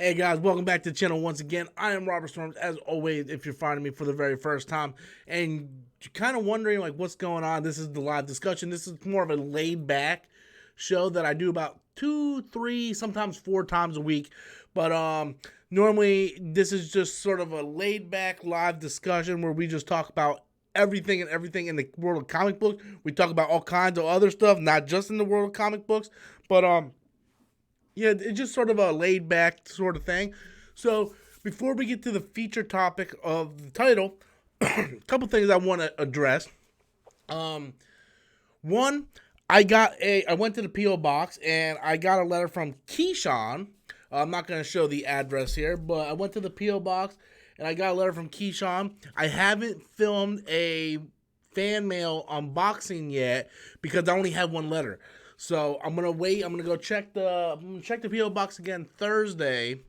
Hey guys, welcome back to the channel once again. I am Robert Storms, as always, if you're finding me for the very first time and you're kind of wondering like what's going on. This is the live discussion. This is more of a laid back show that I do about 2, 3, sometimes 4 times a week. But normally this is just sort of a laid back live discussion where we just talk about everything in the world of comic books. We talk about all kinds of other stuff, not just in the world of comic books, but yeah, it's just sort of a laid back sort of thing. So before we get to the feature topic of the title, a couple things I want to address. One, I went to the PO box and I got a letter from Keyshawn. I'm not going to show the address here, but I went to the PO box and I got a letter from Keyshawn. I haven't filmed a fan mail unboxing yet because I only have one letter. So I'm gonna wait. I'm gonna go check the PO box again Thursday,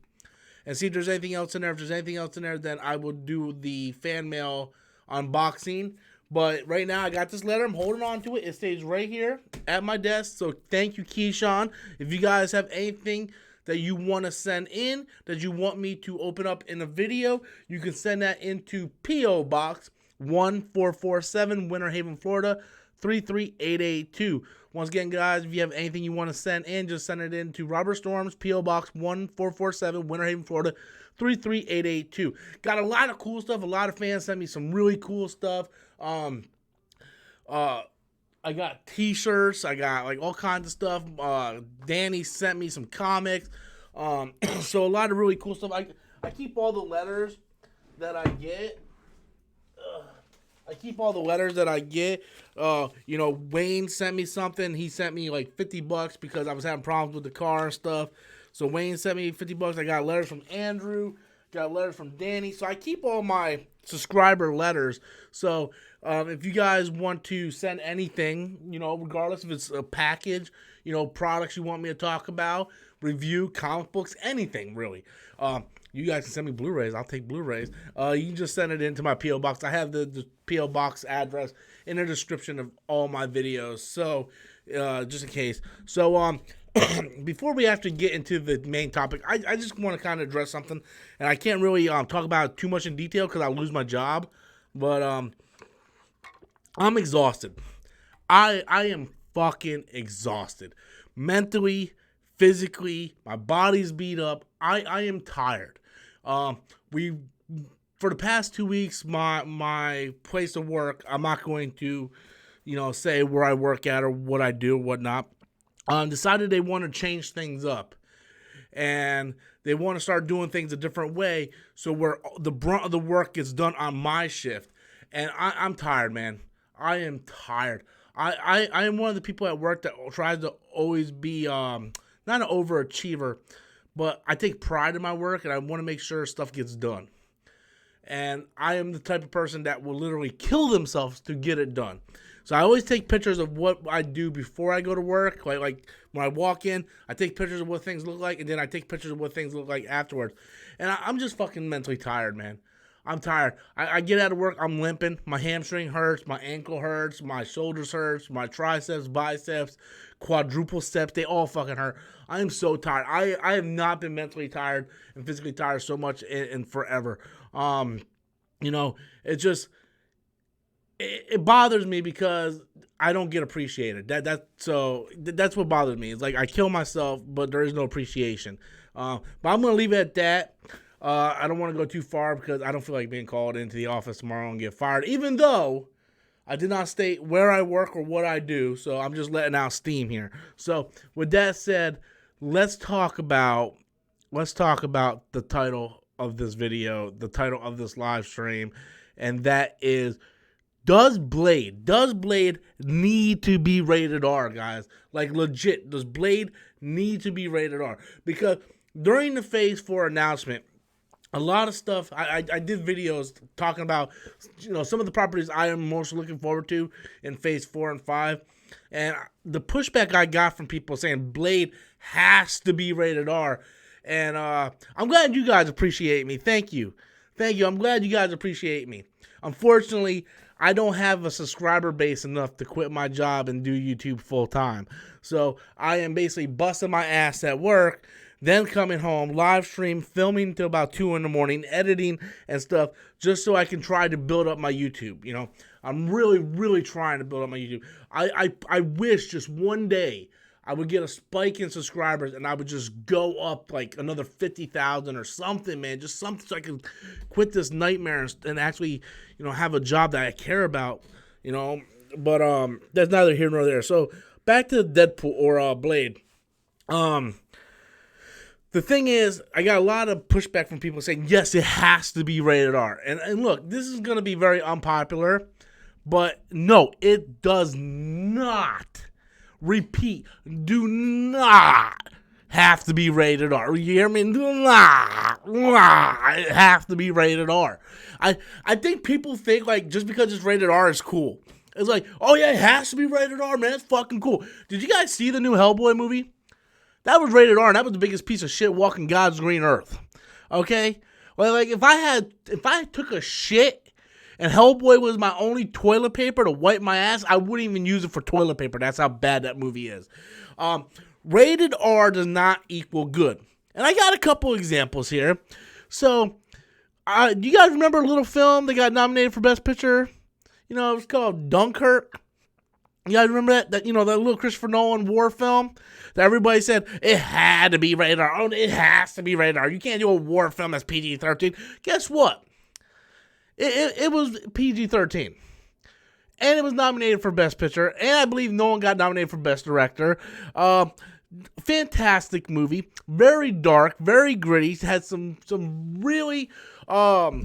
and see if there's anything else in there. If there's anything else in there, then I will do the fan mail unboxing. But right now I got this letter. I'm holding on to it. It stays right here at my desk. So thank you, Keyshawn. If you guys have anything that you want to send in, that you want me to open up in a video, you can send that into PO Box 1447, Winter Haven, Florida 33882. Once again, guys, if you have anything you want to send in, just send it in to Robert Storms, P.O. Box 1447, Winter Haven, Florida 33882. Got a lot of cool stuff. A lot of fans sent me some really cool stuff. I got t-shirts. I got like all kinds of stuff. Danny sent me some comics. So a lot of really cool stuff. I keep all the letters that I get. Wayne sent me something. He sent me like $50 because I was having problems with the car and stuff. So Wayne sent me $50. I got letters from Andrew, got letters from Danny. So I keep all my subscriber letters. So if you guys want to send anything, regardless if it's a package, products you want me to talk about, review, comic books, anything really. You guys can send me Blu-rays. I'll take Blu-rays. You can just send it into my P.O. Box. I have the P.O. Box address in the description of all my videos. So, just in case. So, before we actually get into the main topic, I just want to kind of address something. And I can't really talk about it too much in detail because I'll lose my job. But I'm exhausted. I am fucking exhausted. Mentally, physically, my body's beat up. I am tired. For the past 2 weeks, my place of work, I'm not going to, say where I work at or what I do or whatnot, decided they want to change things up. And they want to start doing things a different way, so where the brunt of the work gets done on my shift. And I'm tired, man. I am tired. I am one of the people at work that tries to always be not an overachiever, but I take pride in my work, and I want to make sure stuff gets done. And I am the type of person that will literally kill themselves to get it done. So I always take pictures of what I do before I go to work. Like when I walk in, I take pictures of what things look like, and then I take pictures of what things look like afterwards. And I'm just fucking mentally tired, man. I'm tired. I get out of work, I'm limping. My hamstring hurts, my ankle hurts, my shoulders hurts, my triceps, biceps, quadruple steps, they all fucking hurt. I am so tired. I have not been mentally tired and physically tired so much in forever. It just it bothers me because I don't get appreciated. That's what bothers me. It's like I kill myself, but there is no appreciation. But I'm gonna leave it at that. I don't want to go too far because I don't feel like being called into the office tomorrow and get fired, even though I did not state where I work or what I do, so I'm just letting out steam here. So with that said, let's talk about the title of this video, the title of this live stream, and that is, Does Blade need to be rated R, guys? Like legit, does Blade need to be rated R? Because during the Phase 4 announcement, a lot of stuff, I did videos talking about, some of the properties I am most looking forward to in Phase 4 and 5. And the pushback I got from people saying Blade has to be rated R. And I'm glad you guys appreciate me. Thank you. I'm glad you guys appreciate me. Unfortunately, I don't have a subscriber base enough to quit my job and do YouTube full time. So I am basically busting my ass at work then coming home, live stream, filming till about 2 in the morning, editing and stuff, just so I can try to build up my YouTube. You know, I'm really, really trying to build up my YouTube. I wish just one day I would get a spike in subscribers and I would just go up like another 50,000 or something, man. Just something so I can quit this nightmare and actually, you know, have a job that I care about, you know. But that's neither here nor there. So back to Deadpool or Blade. The thing is, I got a lot of pushback from people saying, yes, it has to be rated R. And look, this is going to be very unpopular, but no, it does not. Repeat, do not have to be rated R. You hear me? Do not have to be rated R. I think people think, like, just because it's rated R is cool. It's like, oh yeah, it has to be rated R, man. It's fucking cool. Did you guys see the new Hellboy movie? That was rated R, and that was the biggest piece of shit walking God's green earth. Okay? Well, like, if I took a shit and Hellboy was my only toilet paper to wipe my ass, I wouldn't even use it for toilet paper. That's how bad that movie is. Rated R does not equal good. And I got a couple examples here. So, do you guys remember a little film that got nominated for Best Picture? You know, it was called Dunkirk. You guys remember that? That, you know, that little Christopher Nolan war film that everybody said it had to be rated R. Oh, it has to be rated R. You can't do a war film that's PG-13. Guess what? It was PG-13. And it was nominated for Best Picture. And I believe Nolan got nominated for Best Director. Fantastic movie. Very dark. Very gritty. Had some really dark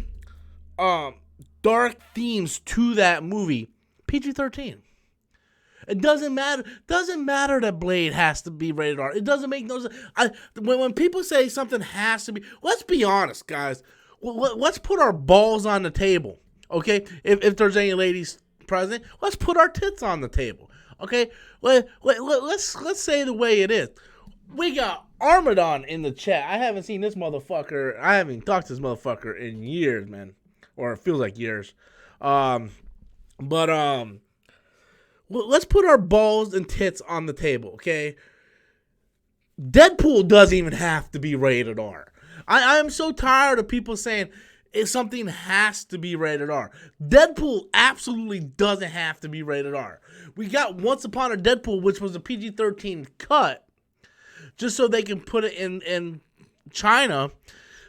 themes to that movie. PG-13. It doesn't matter. Doesn't matter that Blade has to be rated R. It doesn't make no sense. When people say something has to be, let's be honest, guys. Let's put our balls on the table, okay? If there's any ladies present, let's put our tits on the table, okay? Let's say the way it is. We got Armadon in the chat. I haven't seen this motherfucker. I haven't talked to this motherfucker in years, man, or it feels like years. Let's put our balls and tits on the table, okay? Deadpool doesn't even have to be rated R. I am so tired of people saying if something has to be rated R. Deadpool absolutely doesn't have to be rated R. We got Once Upon a Deadpool, which was a PG-13 cut, just so they can put it in China.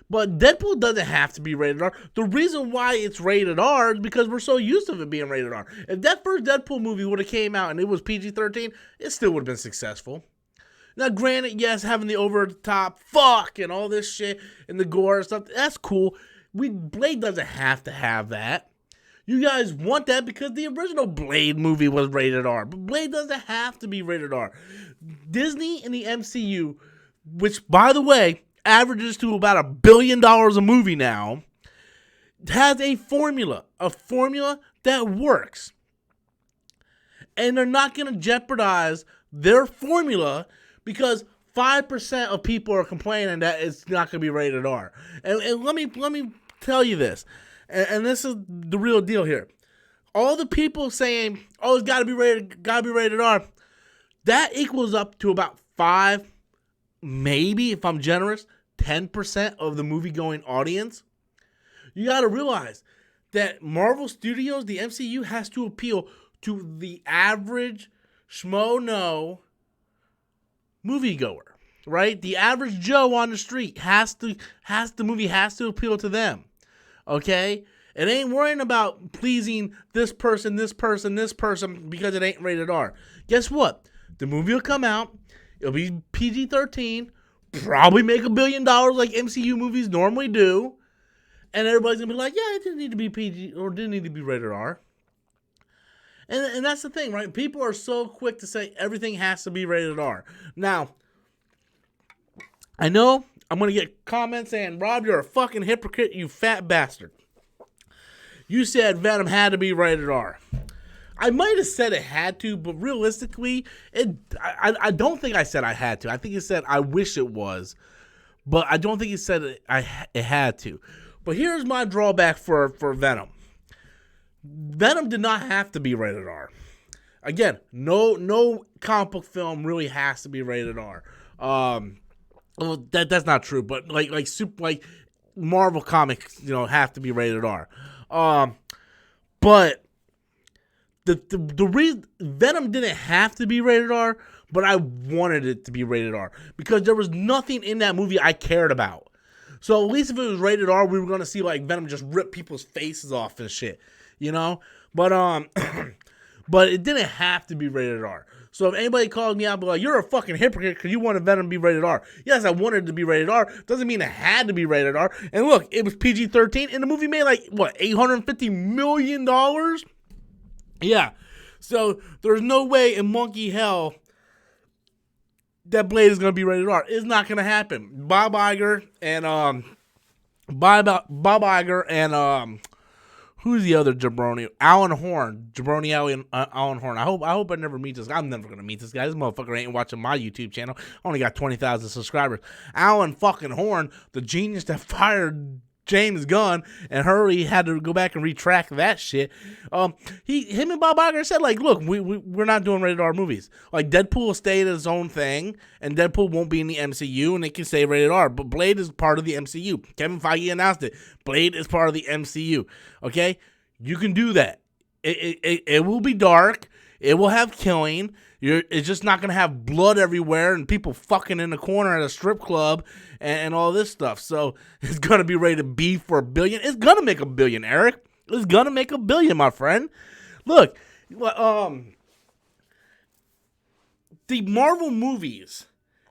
But Deadpool doesn't have to be rated R. The reason why it's rated R is because we're so used to it being rated R. If that first Deadpool movie would have came out and it was PG-13, it still would have been successful. Now, granted, yes, having the over-the-top fuck and all this shit and the gore and stuff, that's cool. Blade doesn't have to have that. You guys want that because the original Blade movie was rated R. But Blade doesn't have to be rated R. Disney and the MCU, which, by the way, averages to about $1 billion a movie now, has a formula that works. And they're not going to jeopardize their formula because 5% of people are complaining that it's not going to be rated R. And let me tell you this, and this is the real deal here. All the people saying, "Oh, it's got to be rated R," that equals up to about 5, maybe if I'm generous, 10% of the movie-going audience. You got to realize that Marvel Studios, the MCU, has to appeal to the average schmo-no moviegoer, right? The average Joe on the street the movie has to appeal to them, okay? It ain't worrying about pleasing this person because it ain't rated R. Guess what? The movie will come out. It'll be PG-13. Probably make $1 billion like MCU movies normally do. And everybody's going to be like, yeah, it didn't need to be PG or didn't need to be rated R. And that's the thing, right? People are so quick to say everything has to be rated R. Now, I know I'm going to get comments saying, Rob, you're a fucking hypocrite, you fat bastard. You said Venom had to be rated R. I might have said it had to, but realistically, I don't think I said I had to. I think it said I wish it was, but I don't think it said it had to. But here's my drawback for Venom. Venom did not have to be rated R. Again, no comic book film really has to be rated R. Well, that's not true, but like Marvel comics, have to be rated R. But the reason Venom didn't have to be rated R, but I wanted it to be rated R because there was nothing in that movie I cared about. So at least if it was rated R, we were gonna see like Venom just rip people's faces off and shit, But but it didn't have to be rated R. So if anybody calls me out, I'll be like, "You're a fucking hypocrite because you wanted Venom to be rated R." Yes, I wanted it to be rated R. Doesn't mean it had to be rated R. And look, it was PG-13, and the movie made like what, $850 million? Yeah. So there's no way in monkey hell that Blade is gonna be rated R. It's not gonna happen. Bob Iger and who's the other jabroni? Alan Horn. Jabroni Alan Horn. I hope I never meet this guy. I'm never gonna meet this guy. This motherfucker ain't watching my YouTube channel. I only got 20,000 subscribers. Alan fucking Horn, the genius that fired James Gunn and Hurley had to go back and retract that shit. Him and Bob Iger said, like, look, we're not doing rated R movies. Like, Deadpool will stay its own thing, and Deadpool won't be in the MCU, and it can stay rated R. But Blade is part of the MCU. Kevin Feige announced it. Blade is part of the MCU. Okay, you can do that. It will be dark. It will have killing. It's just not going to have blood everywhere and people fucking in the corner at a strip club and all this stuff. So it's going to be rated B for $1 billion. It's going to make $1 billion, Eric. It's going to make $1 billion, my friend. Look, the Marvel movies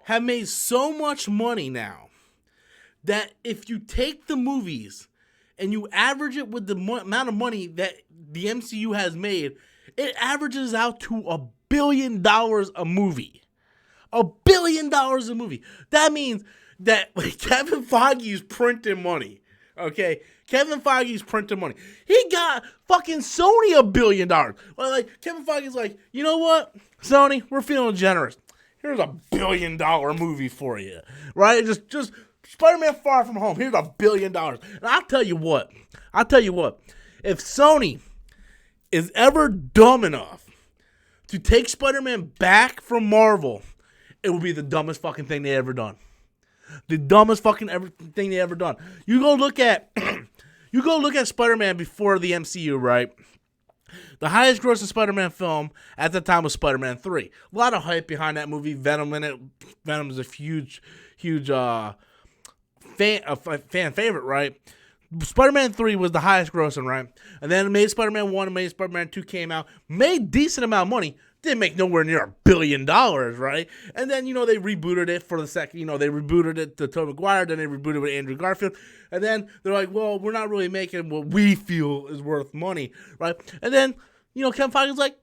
have made so much money now that if you take the movies and you average it with the amount of money that the MCU has made, it averages out to $1 billion a movie. $1 billion a movie. That means that Kevin Feige's printing money. Okay? Kevin Feige's printing money. He got fucking Sony $1 billion. Well, like, Kevin Feige's like, you know what? Sony, we're feeling generous. Here's $1 billion movie for you. Right? Just Spider-Man Far From Home. Here's $1 billion. And I'll tell you what. If Sony is ever dumb enough to take Spider-Man back from Marvel, it will be the dumbest fucking thing they ever done. The dumbest fucking thing they ever done. You go look at Spider-Man before the MCU, right? The highest grossing Spider-Man film at the time was Spider-Man 3. A lot of hype behind that movie. Venom in it. Venom is a huge fan favorite, right? Spider-Man 3 was the highest grossing, right? And then it made Spider-Man 1 and made Spider-Man 2 came out. Made decent amount of money. Didn't make nowhere near $1 billion, right? And then, they rebooted it for the second, they rebooted it to Tobey Maguire, then they rebooted it with Andrew Garfield. And then they're like, well, we're not really making what we feel is worth money, right? And then, Kevin Feige's like,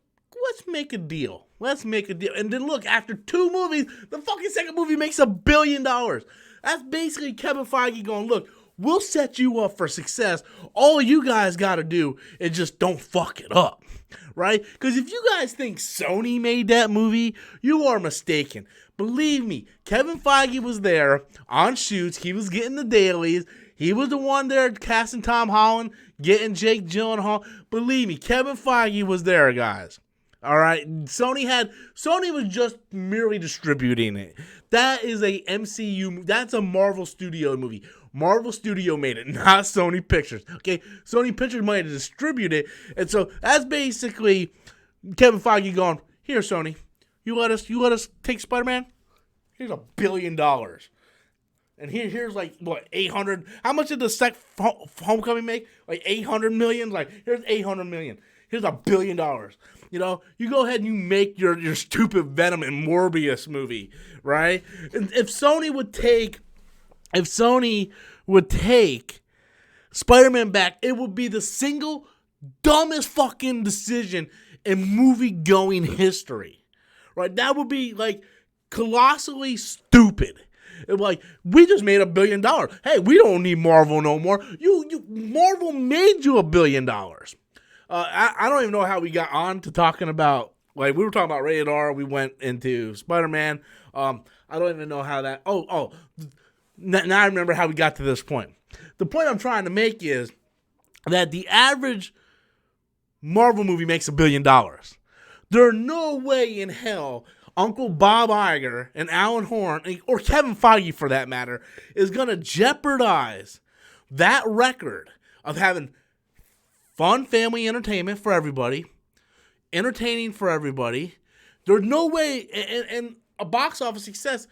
let's make a deal. And then look, after 2 movies, the fucking second movie makes $1 billion. That's basically Kevin Feige going, look, we'll set you up for success. All you guys got to do is just don't fuck it up, right? Because if you guys think Sony made that movie, you are mistaken. Believe me, Kevin Feige was there on shoots. He was getting the dailies. He was the one there casting Tom Holland, getting Jake Gyllenhaal. Believe me, Kevin Feige was there, guys. All right, Sony was just merely distributing it. That is a MCU, that's a Marvel Studio movie. Marvel Studio made it, not Sony Pictures. Okay, Sony Pictures might have distributed it, and so that's basically Kevin Feige going, here, Sony, you let us take Spider-Man. Here's $1 billion, and here's like what 800. How much did the Homecoming make? Like 800 million. Like here's 800 million. Here's $1 billion. You go ahead and you make your stupid Venom and Morbius movie, right? And if Sony would take Spider-Man back, it would be the single dumbest fucking decision in movie-going history, right? That would be, like, colossally stupid. Like, we just made $1 billion. Hey, we don't need Marvel no more. Marvel made you $1 billion. I don't even know how we got on to talking about, like, we were talking about rated R. We went into Spider-Man. I don't even know how that, now I remember how we got to this point. The point I'm trying to make is that the average Marvel movie makes $1 billion. There's no way in hell Uncle Bob Iger and Alan Horn, or Kevin Feige for that matter, is going to jeopardize that record of having fun family entertainment for everybody, entertaining for everybody. There's no way, and a box office success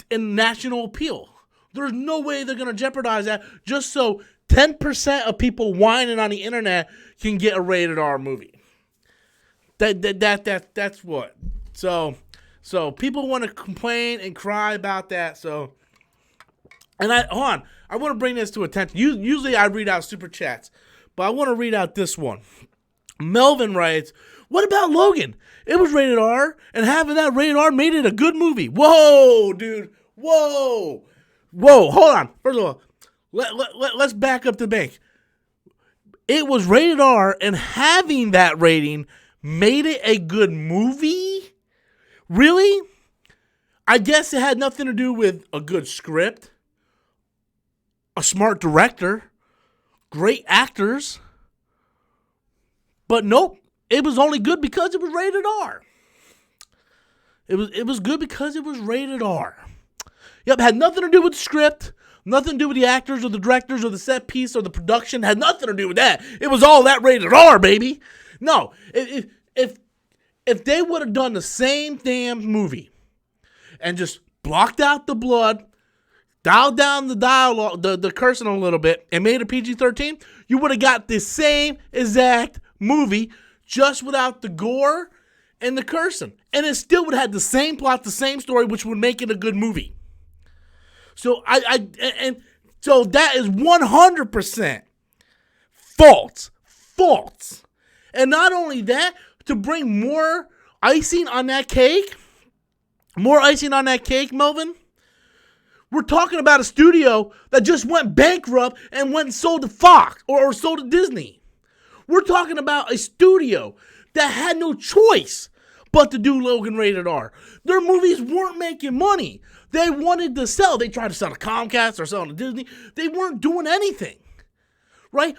and national appeal. There's no way they're going to jeopardize that just so 10% of people whining on the internet can get a rated R movie. That's what. So people want to complain and cry about that. So, and I want to bring this to attention. Usually I read out super chats, but I want to read out this one. Melvin writes, "What about Logan? It was rated R, and having that rated R made it a good movie." Whoa, dude. Whoa. Hold on. First of all, let's back up the bank. It was rated R, and having that rating made it a good movie? Really? I guess it had nothing to do with a good script, a smart director, great actors. But nope, it was only good because it was rated R. It was good because it was rated R. Yep, had nothing to do with the script, nothing to do with the actors or the directors or the set piece or the production. Had nothing to do with that. It was all that rated R, baby. No, if they would have done the same damn movie and just blocked out the blood, dialed down the dialogue, the cursing a little bit, and made it PG-13, you would have got the same exact movie just without the gore and the cursing. And it still would have had the same plot, the same story, which would make it a good movie. So so that is 100% false. And not only that, to bring more icing on that cake, Melvin, we're talking about a studio that just went bankrupt and went and sold to Fox or sold to Disney. We're talking about a studio that had no choice but to do Logan rated R. Their movies weren't making money. They wanted to sell. They tried to sell to Comcast or sell to Disney. They weren't doing anything, right?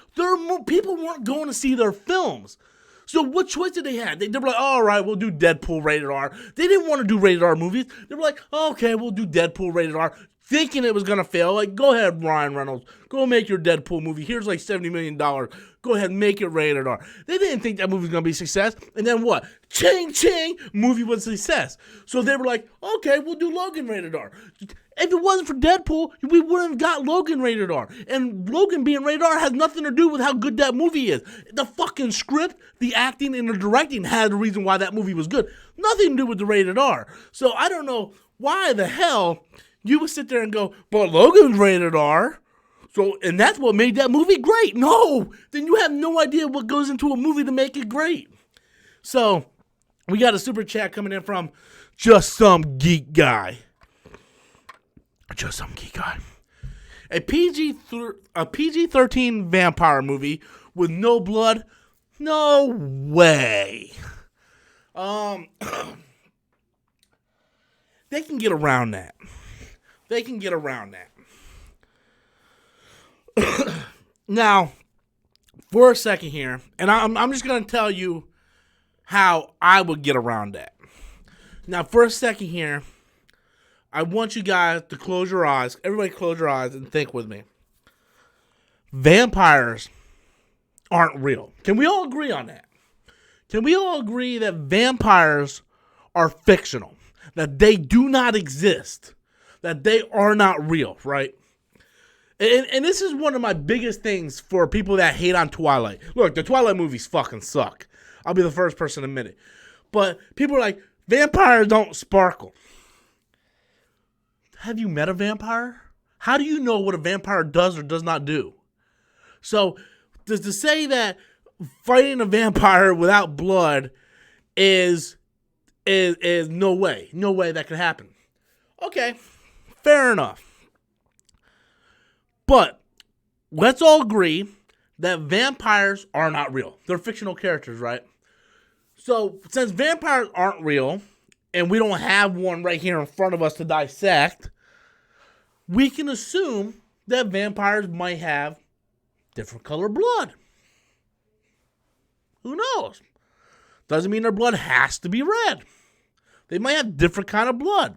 People weren't going to see their films. So what choice did they have? They were like, all right, we'll do Deadpool rated R. They didn't want to do rated R movies. They were like, okay, we'll do Deadpool rated R, thinking it was going to fail. Like, go ahead, Ryan Reynolds. Go make your Deadpool movie. Here's like $70 million. Go ahead and make it rated R. They didn't think that movie was going to be a success. And then what? Ching, ching, movie was a success. So they were like, okay, we'll do Logan rated R. If it wasn't for Deadpool, we wouldn't have got Logan rated R. And Logan being rated R has nothing to do with how good that movie is. The fucking script, the acting, and the directing had the reason why that movie was good. Nothing to do with the rated R. So I don't know why the hell you would sit there and go, but Logan's rated R. So, and that's what made that movie great. No, then you have no idea what goes into a movie to make it great. So, we got a super chat coming in from Just Some Geek Guy. Just Some Geek Guy. A PG-13 vampire movie with no blood? No way. They can get around that. Now, for a second here, and I'm just going to tell you how I would get around that. Now, for a second here, I want you guys to close your eyes. Everybody close your eyes and think with me. Vampires aren't real. Can we all agree on that? Can we all agree that vampires are fictional? That they do not exist? That they are not real, right? And this is one of my biggest things for people that hate on Twilight. Look, the Twilight movies fucking suck. I'll be the first person to admit it. But people are like, vampires don't sparkle. Have you met a vampire? How do you know what a vampire does or does not do? So, to say that fighting a vampire without blood is no way that could happen. Okay, fair enough. But let's all agree that vampires are not real. They're fictional characters, right? So, since vampires aren't real, and we don't have one right here in front of us to dissect, we can assume that vampires might have different color blood. Who knows? Doesn't mean their blood has to be red. They might have different kind of blood,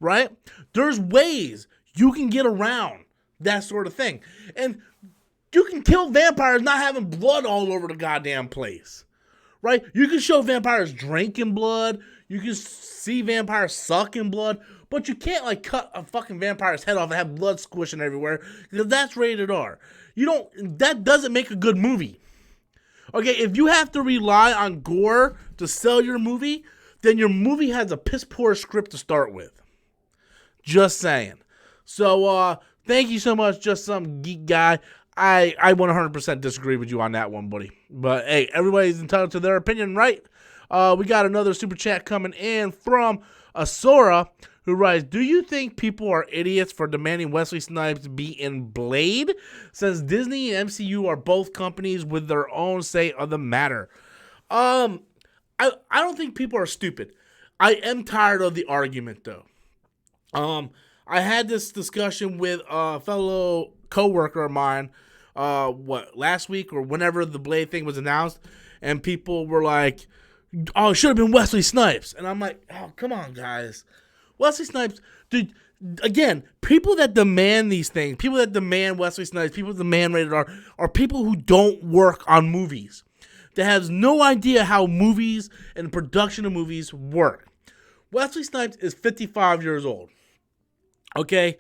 right? There's ways you can get around that sort of thing. And you can kill vampires not having blood all over the goddamn place, right? You can show vampires drinking blood. You can see vampires sucking blood. But you can't, like, cut a fucking vampire's head off and have blood squishing everywhere, because that's rated R. That doesn't make a good movie. Okay, if you have to rely on gore to sell your movie, then your movie has a piss poor script to start with. Just saying. So, thank you so much, Just Some Geek Guy. I 100% disagree with you on that one, buddy. But, hey, everybody's entitled to their opinion, right? We got another super chat coming in from Asora, who writes, do you think people are idiots for demanding Wesley Snipes be in Blade, since Disney and MCU are both companies with their own say on the matter? I don't think people are stupid. I am tired of the argument, though. I had this discussion with a fellow coworker of mine, last week or whenever the Blade thing was announced, and people were like, oh, it should have been Wesley Snipes. And I'm like, oh, come on, guys. Wesley Snipes, dude, again, people that demand these things, people that demand Wesley Snipes, people that demand rated R, are people who don't work on movies, that has no idea how movies and production of movies work. Wesley Snipes is 55 years old. Okay?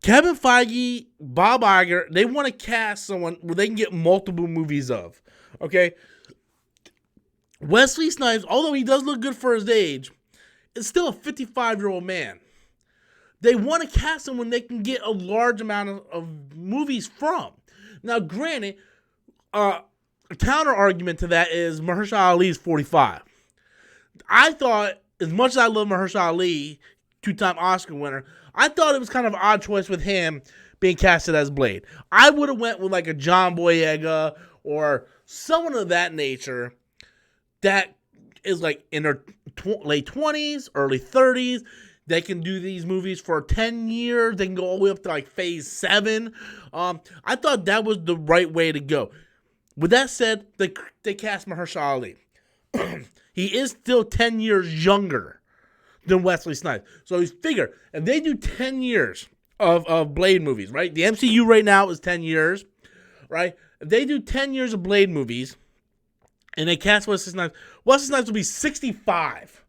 Kevin Feige, Bob Iger, they want to cast someone where they can get multiple movies of. Okay? Wesley Snipes, although he does look good for his age, is still a 55-year-old man. They want to cast him when they can get a large amount of movies from. Now, granted, a counter argument to that is Mahershala Ali is 45. I thought, as much as I love Mahershala Ali, two-time Oscar winner, I thought it was kind of an odd choice with him being casted as Blade. I would have went with like a John Boyega or someone of that nature that is like in their late 20s, early 30s. They can do these movies for 10 years. They can go all the way up to like phase 7. I thought that was the right way to go. With that said, they cast Mahershala Ali. He is still 10 years younger than Wesley Snipes. So he's figure, if they do 10 years of Blade movies, right? The MCU right now is 10 years, right? If they do 10 years of Blade movies, and they cast Wesley Snipes will be 65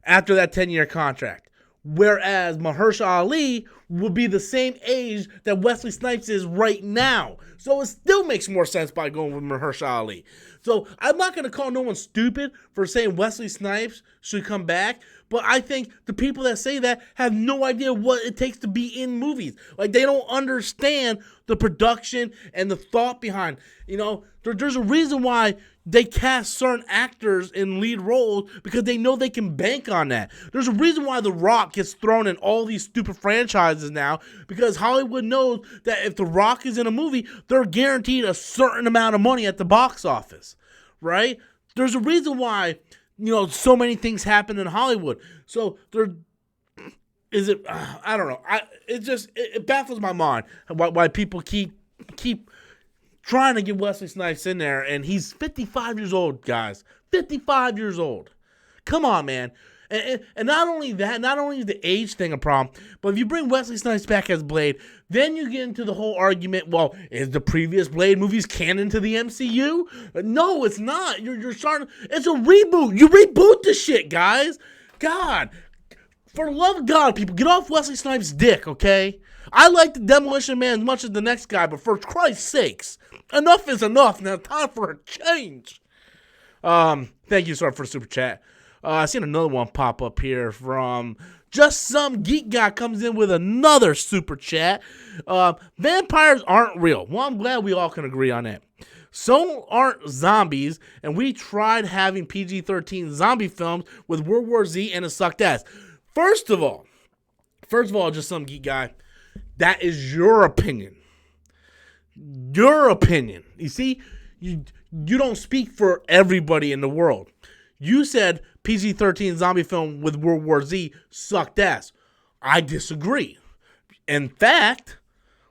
after that 10-year contract. Whereas Mahershala Ali will be the same age that Wesley Snipes is right now. So it still makes more sense by going with Mahershala Ali. So I'm not going to call no one stupid for saying Wesley Snipes should come back. But I think the people that say that have no idea what it takes to be in movies. Like, they don't understand the production and the thought behind. You know, there's a reason why they cast certain actors in lead roles, because they know they can bank on that. There's a reason why The Rock gets thrown in all these stupid franchises now, because Hollywood knows that if The Rock is in a movie, they're guaranteed a certain amount of money at the box office, right? There's a reason why, you know, so many things happen in Hollywood. So I don't know. It baffles my mind why people keep trying to get Wesley Snipes in there, and he's 55 years old, guys. 55 years old. Come on, man. And not only that, not only is the age thing a problem, but if you bring Wesley Snipes back as Blade, then you get into the whole argument, well, is the previous Blade movies canon to the MCU? No, it's not. You're starting. It's a reboot. You reboot the shit, guys. God. For the love of God, people, get off Wesley Snipes' dick, okay? I like the Demolition Man as much as the next guy, but for Christ's sakes, enough is enough. Now, time for a change. Thank you, sir, for the super chat. I seen another one pop up here from Just Some Geek Guy comes in with another super chat. Vampires aren't real. Well, I'm glad we all can agree on that. So aren't zombies, and we tried having PG-13 zombie films with World War Z, and it sucked ass. First of all, Just Some Geek Guy, that is your opinion. Your opinion. You see, you don't speak for everybody in the world. You said PG-13 zombie film with World War Z sucked ass. I disagree. In fact,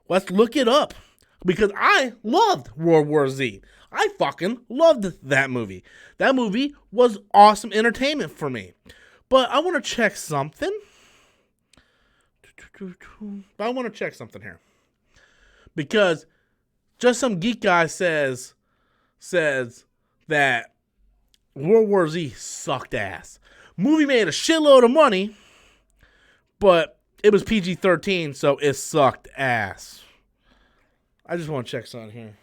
let's look it up. because I loved World War Z. I fucking loved that movie. That movie was awesome entertainment for me. But I want to check something. Here. Because just some geek guy says that World War Z sucked ass. Movie made a shitload of money, but it was PG-13, so it sucked ass. I just want to check something here.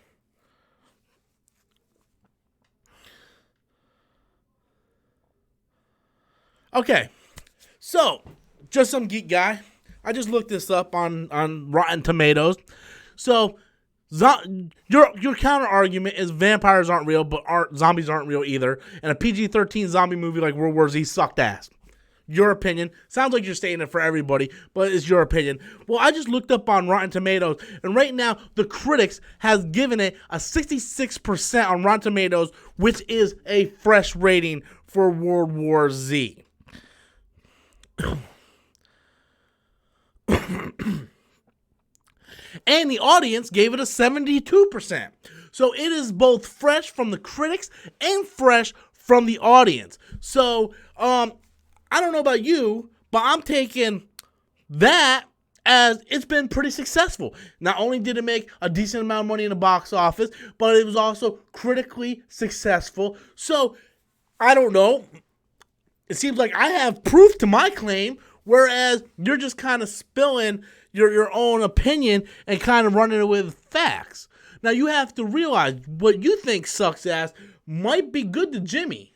Okay, so just some geek guy. I just looked this up on Rotten Tomatoes. So your counter argument is vampires aren't real, but zombies aren't real either. And a PG-13 zombie movie like World War Z sucked ass. Your opinion. Sounds like you're saying it for everybody, but it's your opinion. Well, I just looked up on Rotten Tomatoes, and right now the critics has given it a 66% on Rotten Tomatoes, which is a fresh rating for World War Z. And the audience gave it a 72%. So it is both fresh from the critics and fresh from the audience. So, I don't know about you, but I'm taking that as it's been pretty successful. Not only did it make a decent amount of money in the box office, but it was also critically successful. So, I don't know. It seems like I have proof to my claim, whereas you're just kind of spilling your own opinion and kind of running it with facts. Now, you have to realize what you think sucks ass might be good to Jimmy.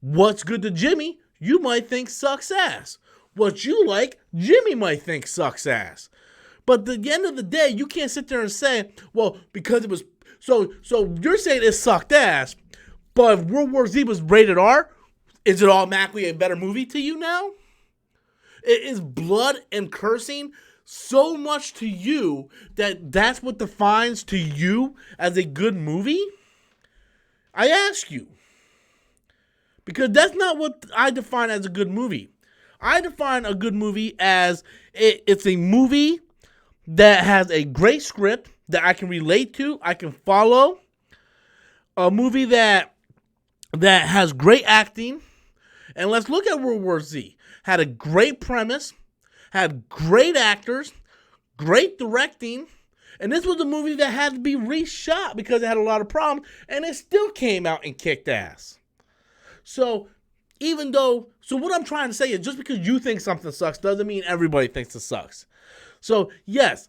What's good to Jimmy, you might think sucks ass. What you like, Jimmy might think sucks ass. But at the end of the day, you can't sit there and say, well, because it was... So you're saying it sucked ass, but if World War Z was rated R, is it automatically a better movie to you now? Is blood and cursing so much to you that that's what defines to you as a good movie? I ask you. Because that's not what I define as a good movie. I define a good movie as it's a movie that has a great script that I can relate to, I can follow. A movie that has great acting. And let's look at World War Z. Had a great premise, had great actors, great directing, and this was a movie that had to be reshot because it had a lot of problems, and it still came out and kicked ass. So what I'm trying to say is just because you think something sucks doesn't mean everybody thinks it sucks. So yes,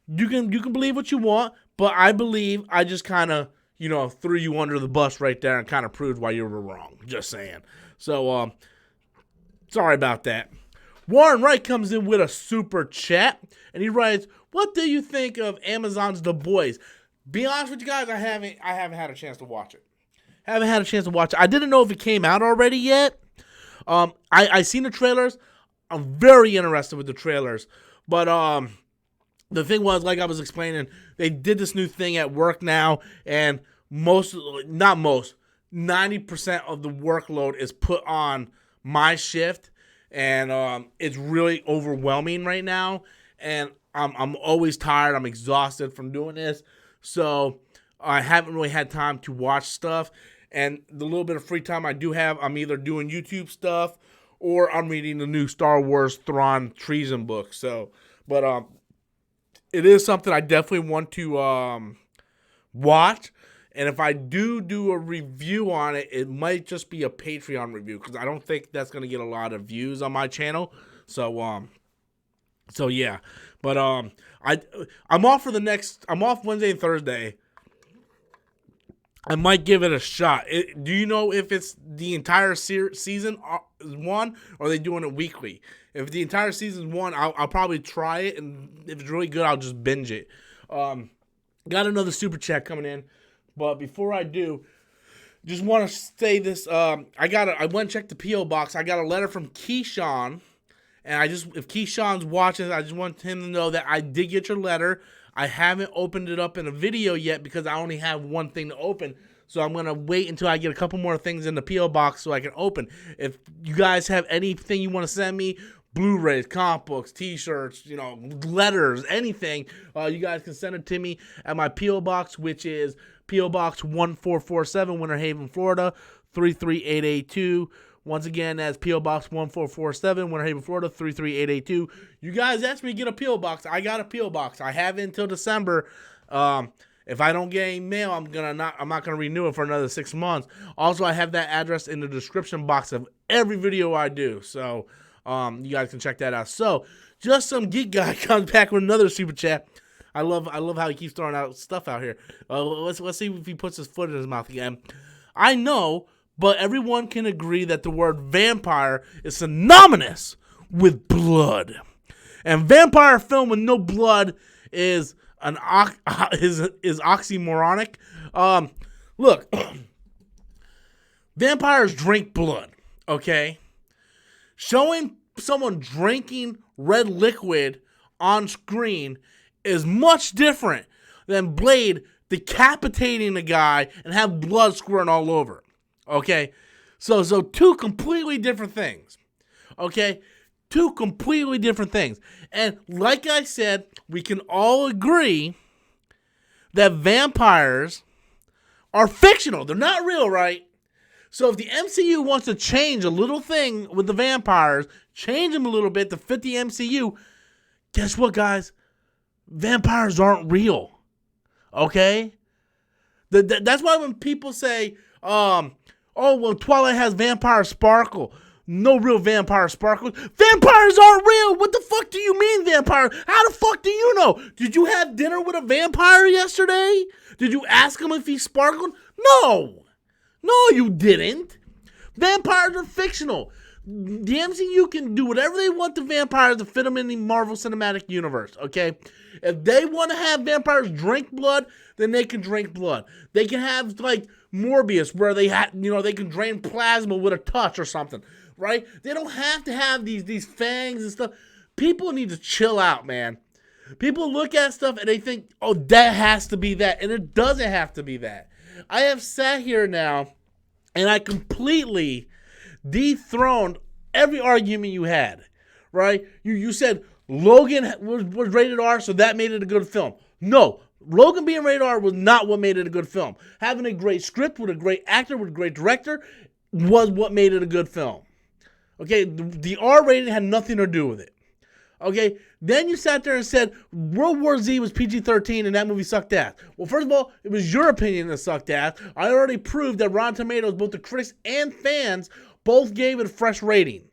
you can believe what you want, but I believe I just kind of, threw you under the bus right there and kind of proved why you were wrong. Just saying. So, sorry about that. Warren Wright comes in with a super chat, and he writes, "What do you think of Amazon's The Boys?" Be honest with you guys, I haven't had a chance to watch it. I didn't know if it came out already yet. I seen the trailers. I'm very interested with the trailers, but the thing was, like I was explaining, they did this new thing at work now, and 90% of the workload is put on my shift, and it's really overwhelming right now, and I'm always tired. I'm exhausted from doing this, so I haven't really had time to watch stuff, and the little bit of free time I do have, I'm either doing YouTube stuff or I'm reading the new Star Wars Thrawn Treason book. So, but it is something I definitely want to watch. And if I do a review on it, it might just be a Patreon review because I don't think that's going to get a lot of views on my channel. So yeah. But I'm off I'm off Wednesday and Thursday. I might give it a shot. Do you know if it's the entire season one or are they doing it weekly? If the entire season one, I'll probably try it, and if it's really good, I'll just binge it. Got another super chat coming in. But before I do, just want to say this. I went and checked the P.O. box. I got a letter from Keyshawn. And if Keyshawn's watching, I just want him to know that I did get your letter. I haven't opened it up in a video yet because I only have one thing to open. So I'm going to wait until I get a couple more things in the P.O. box so I can open. If you guys have anything you want to send me, Blu-rays, comic books, T-shirts, letters, anything, you guys can send it to me at my P.O. Box, which is P.O. Box 1447, Winter Haven, Florida, 33882. Once again, that's P.O. Box 1447, Winter Haven, Florida, 33882. You guys asked me to get a P.O. Box. I got a P.O. Box. I have it until December. If I don't get any mail, I'm not gonna renew it for another 6 months. Also, I have that address in the description box of every video I do. So you guys can check that out. So, just some geek guy comes back with another super chat. I love how he keeps throwing out stuff out here. Let's see if he puts his foot in his mouth again. I know, but everyone can agree that the word vampire is synonymous with blood, and vampire film with no blood is oxymoronic. Look, vampires drink blood. Okay. Showing someone drinking red liquid on screen is much different than Blade decapitating a guy and have blood squirting all over. Okay? So two completely different things. Okay? Two completely different things. And like I said, we can all agree that vampires are fictional. They're not real, right? So if the MCU wants to change a little thing with the vampires, change them a little bit to fit the MCU, guess what, guys? Vampires aren't real. Okay? That's why when people say, well, Twilight has vampire sparkle. No real vampire sparkle. Vampires aren't real. What the fuck do you mean vampire? How the fuck do you know? Did you have dinner with a vampire yesterday? Did you ask him if he sparkled? No. No, you didn't. Vampires are fictional. The MCU can do whatever they want to vampires to fit them in the Marvel Cinematic Universe, okay? If they want to have vampires drink blood, then they can drink blood. They can have, like, Morbius, where they can drain plasma with a touch or something, right? They don't have to have these fangs and stuff. People need to chill out, man. People look at stuff and they think, oh, that has to be that, and it doesn't have to be that. I have sat here now, and I completely dethroned every argument you had, right? You said Logan was rated R, so that made it a good film. No, Logan being rated R was not what made it a good film. Having a great script with a great actor, with a great director, was what made it a good film. Okay, the R rating had nothing to do with it. Okay, then you sat there and said World War Z was PG-13 and that movie sucked ass. Well, first of all, it was your opinion that sucked ass. I already proved that Rotten Tomatoes, both the critics and fans, both gave it a fresh rating.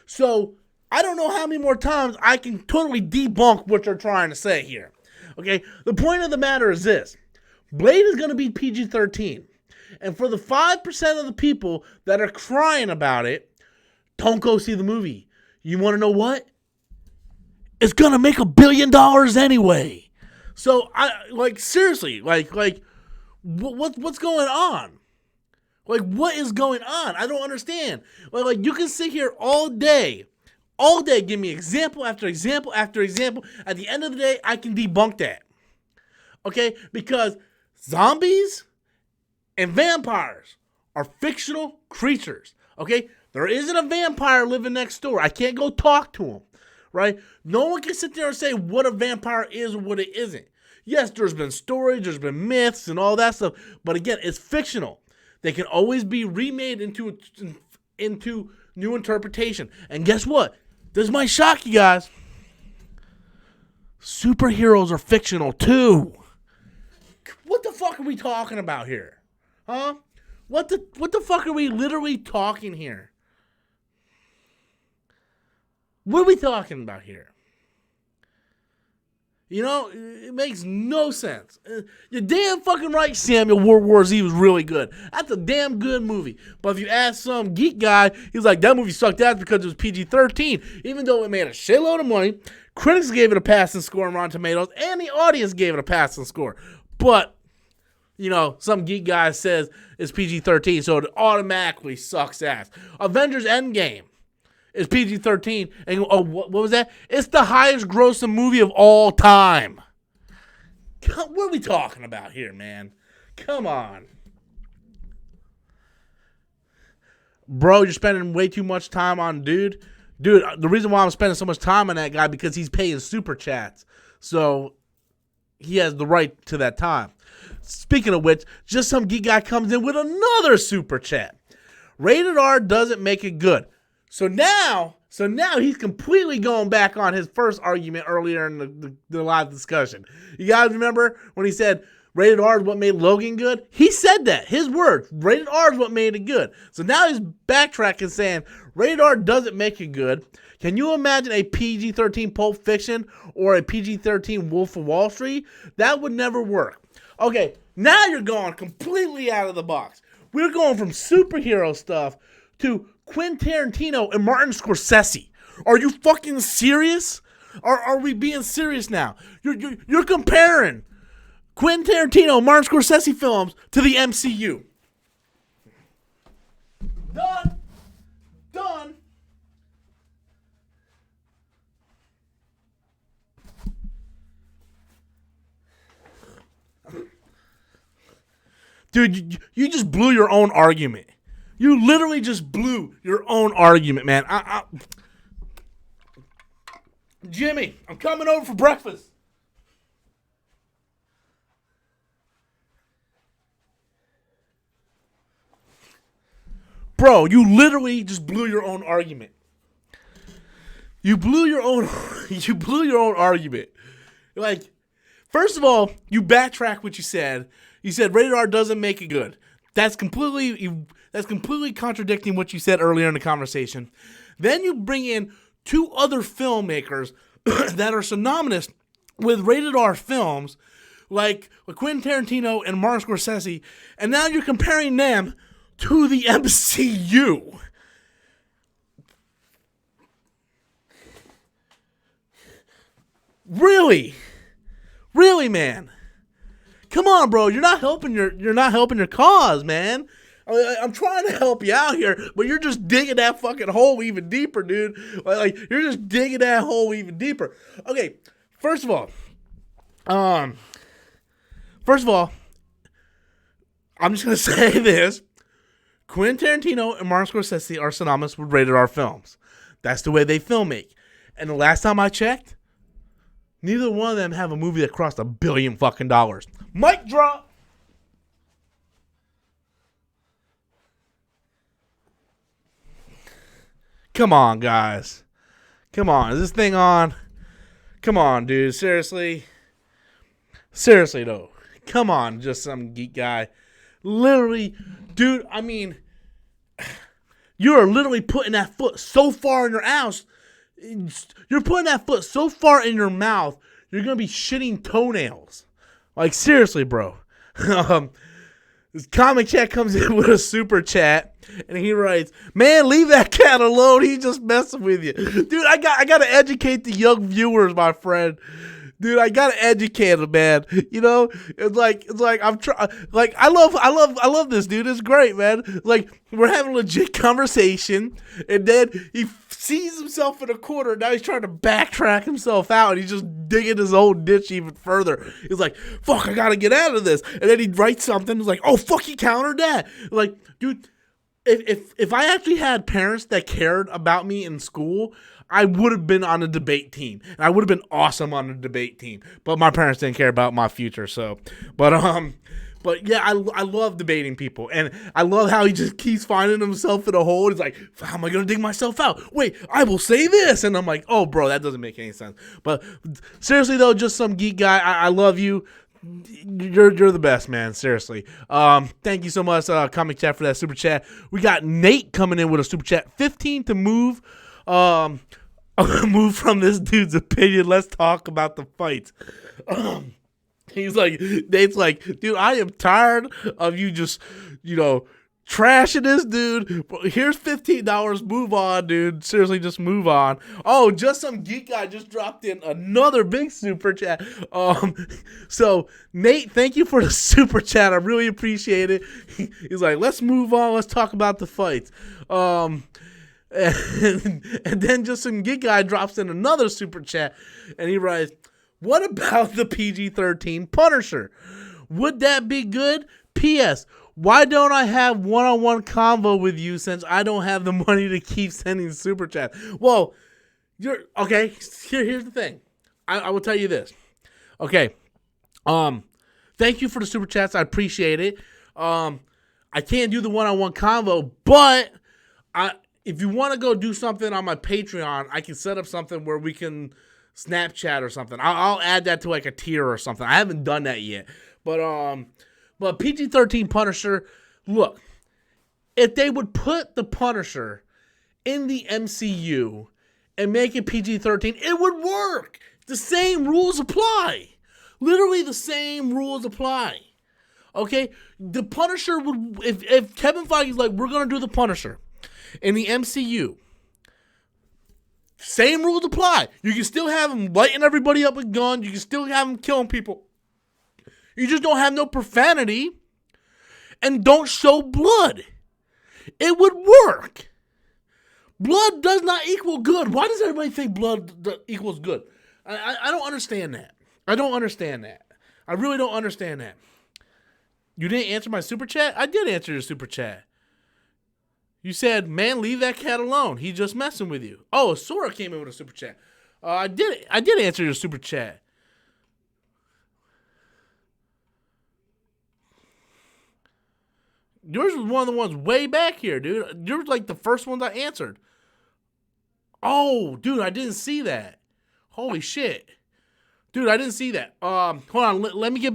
So, I don't know how many more times I can totally debunk what you're trying to say here. Okay, the point of the matter is this. Blade is going to be PG-13. And for the 5% of the people that are crying about it, don't go see the movie. You want to know what? It's gonna make $1 billion anyway. So seriously, what's going on? Like, what is going on? I don't understand. Like you can sit here all day, give me example after example after example. At the end of the day, I can debunk that. Okay, because zombies and vampires are fictional creatures. Okay, there isn't a vampire living next door. I can't go talk to him. Right? No one can sit there and say what a vampire is or what it isn't. Yes, there's been stories, there's been myths and all that stuff, but again, it's fictional. They can always be remade into new interpretation. And guess what? This might shock you guys. Superheroes are fictional too. What the fuck are we talking about here? Huh? What the fuck are we literally talking here? What are we talking about here? You know, it makes no sense. You're damn fucking right, Samuel. World War Z was really good. That's a damn good movie. But if you ask some geek guy, he's like, that movie sucked ass because it was PG-13. Even though it made a shitload of money, critics gave it a passing score on Rotten Tomatoes, and the audience gave it a passing score. But, you know, some geek guy says it's PG-13, so it automatically sucks ass. Avengers Endgame is PG-13, and what was that? It's the highest grossing movie of all time. What are we talking about here, man? Come on. Bro, you're spending way too much time on Dude. Dude, the reason why I'm spending so much time on that guy because he's paying super chats. So he has the right to that time. Speaking of which, Just Some Geek Guy comes in with another super chat. Rated R doesn't make it good. So now he's completely going back on his first argument earlier in the live discussion. You guys remember when he said rated R is what made Logan good? He said that. His words. Rated R is what made it good. So now he's backtracking saying rated R doesn't make it good. Can you imagine a PG-13 Pulp Fiction or a PG-13 Wolf of Wall Street? That would never work. Okay, now you're going completely out of the box. We're going from superhero stuff to Quentin Tarantino and Martin Scorsese. Are you fucking serious? Are we being serious now? You're comparing Quentin Tarantino, Martin Scorsese films to the MCU. Done. Dude, you just blew your own argument. You literally just blew your own argument, man. Jimmy, I'm coming over for breakfast. Bro, you literally just blew your own argument. You blew your own argument. Like, first of all, you backtrack what you said. You said rated R doesn't make it good. That's completely contradicting what you said earlier in the conversation. Then you bring in two other filmmakers that are synonymous with rated R films, like Quentin Tarantino and Martin Scorsese, and now you're comparing them to the MCU. Really, man. Come on, bro. You're not helping your cause, man. I'm trying to help you out here, but you're just digging that fucking hole even deeper, dude. Like you're just digging that hole even deeper. Okay, first of all, I'm just gonna say this: Quentin Tarantino and Martin Scorsese are synonymous with rated R films. That's the way they filmmake. And the last time I checked, neither one of them have a movie that crossed $1 billion fucking dollars. Mic drop. Come on, guys. Come on. Is this thing on? Come on, dude. Seriously, though. Come on, Just Some Geek Guy. Literally, dude, I mean, you're literally putting that foot so far in your ass. You're putting that foot so far in your mouth, you're going to be shitting toenails. Like, seriously, bro. This comic chat comes in with a super chat, and he writes, "Man, leave that cat alone. He's just messing with you." Dude, I got to educate the young viewers, my friend. Dude, I gotta educate him, man. You know, it's like I'm trying. Like I love this dude. It's great, man. Like we're having a legit conversation, and then he sees himself in a corner. Now he's trying to backtrack himself out, and he's just digging his own ditch even further. He's like, "Fuck, I gotta get out of this." And then he writes something. He's like, "Oh, fuck, he countered that." Like, dude, if I actually had parents that cared about me in school, I would have been on a debate team. And I would have been awesome on a debate team. But my parents didn't care about my future, so. But yeah, I love debating people. And I love how he just keeps finding himself in a hole. He's like, how am I going to dig myself out? Wait, I will say this. And I'm like, oh, bro, that doesn't make any sense. But seriously, though, Just Some Geek Guy, I love you. You're the best, man. Seriously. Thank you so much, Comic Chat, for that super chat. We got Nate coming in with a super chat. 15 to move. Move from this dude's opinion. Let's talk about the fights. He's like, Nate's like, dude, I am tired of you just, trashing this dude. Here's $15. Move on, dude. Seriously, just move on. Oh, Just Some Geek Guy just dropped in another big super chat. So Nate, thank you for the super chat. I really appreciate it. He's like, let's move on. Let's talk about the fights. And then Just Some Geek Guy drops in another super chat, and he writes, "What about the PG-13 Punisher? Would that be good? P.S. Why don't I have one-on-one convo with you since I don't have the money to keep sending super chat? Well, you're okay. Here's the thing. I will tell you this. Okay. Thank you for the super chats. I appreciate it. I can't do the one-on-one convo, but if you want to go do something on my Patreon, I can set up something where we can Snapchat or something. I'll add that to like a tier or something. I haven't done that yet, but PG-13 Punisher. Look, if they would put the Punisher in the MCU and make it PG-13, it would work. The same rules apply. Literally the same rules apply. Okay? The Punisher would, if Kevin Feige's like, we're going to do the Punisher in the MCU, same rules apply. You can still have him lighting everybody up with guns. You can still have him killing people. You just don't have no profanity and don't show blood. It would work. Blood does not equal good. Why does everybody think blood equals good? I don't understand that. I don't understand that. I really don't understand that. You didn't answer my super chat? I did answer your super chat. You said, man, leave that cat alone. He's just messing with you. Oh, Sora came in with a super chat. I did answer your super chat. Yours was one of the ones way back here, dude. Yours was like the first ones I answered. Oh, dude, I didn't see that. Holy shit. Dude, I didn't see that. Hold on. Let me